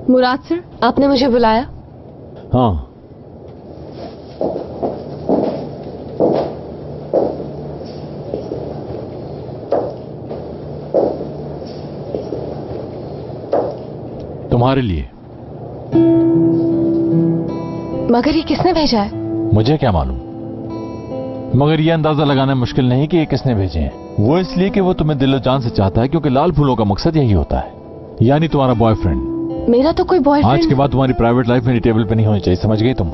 मुराद sir, आपने मुझे बुलाया? हाँ, तुम्हारे लिए। मगर ये किसने भेजा है? मुझे क्या मालूम, मगर यह अंदाजा लगाना मुश्किल नहीं कि ये किसने भेजे हैं। वो इसलिए कि वो तुम्हें दिलो जान से चाहता है, क्योंकि लाल फूलों का मकसद यही होता है, यानी तुम्हारा बॉयफ्रेंड। मेरा तो कोई बॉयफ्रेंड। आज के बाद तुम्हारी प्राइवेट लाइफ मेरी टेबल पे नहीं होनी चाहिए, समझ गई तुम?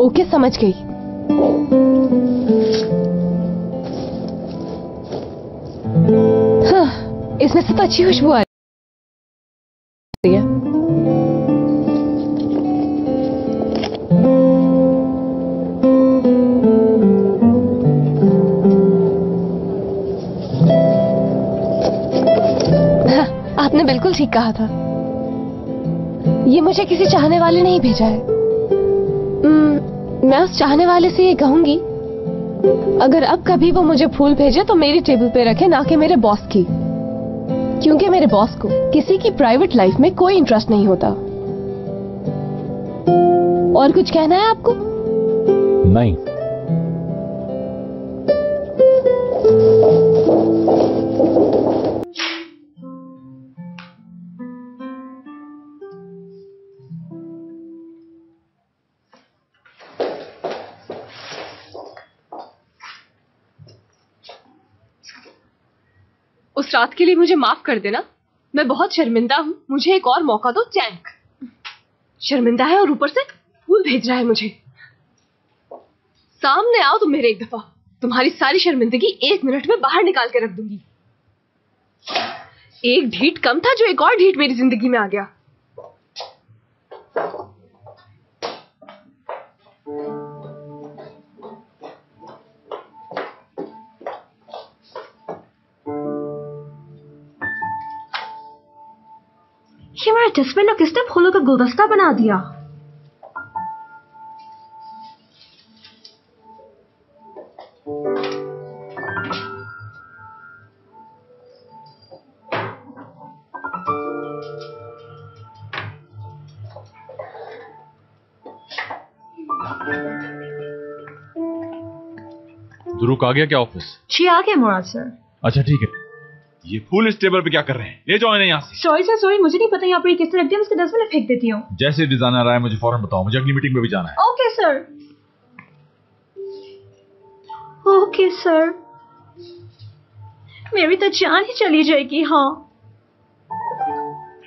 ओके, समझ गई। हाँ, इसमें से तो अच्छी खुशबू आ रही है। हाँ, आपने बिल्कुल ठीक कहा था। ये मुझे किसी चाहने वाले ने ही भेजा है। मैं उस चाहने वाले से ये कहूंगी, अगर अब कभी वो मुझे फूल भेजे तो मेरी टेबल पे रखे, ना कि मेरे बॉस की, क्योंकि मेरे बॉस को किसी की प्राइवेट लाइफ में कोई इंटरेस्ट नहीं होता। और कुछ कहना है आपको? नहीं। उस रात के लिए मुझे माफ कर देना, मैं बहुत शर्मिंदा हूँ। मुझे एक और मौका दो। टैंक शर्मिंदा है और ऊपर से फूल भेज रहा है मुझे। सामने आओ तुम मेरे एक दफा, तुम्हारी सारी शर्मिंदगी 1 मिनट में बाहर निकाल के रख दूंगी। एक ढीठ कम था जो एक और ढीठ मेरी जिंदगी में आ गया। ये मेरा डस्टबिन और किसने फूलों का गुलदस्ता बना दिया? ध्रुव आ गया क्या ऑफिस? जी आ गया मुराद सर। अच्छा ठीक है। ये फूल इस टेबल पे क्या कर रहे हैं? ले जाओ इन्हें यहाँ से। सॉरी सर, सॉरी, मुझे नहीं पता यहाँ पर ये किस तरह रखती है। उसके डस्टबिन में फेंक देती हूँ। जैसे डिजाइनर आए मुझे फौरन बताओ, मुझे अगली मीटिंग में भी जाना है। Okay sir. Okay sir. मेरी तो जान ही चली जाएगी। हाँ।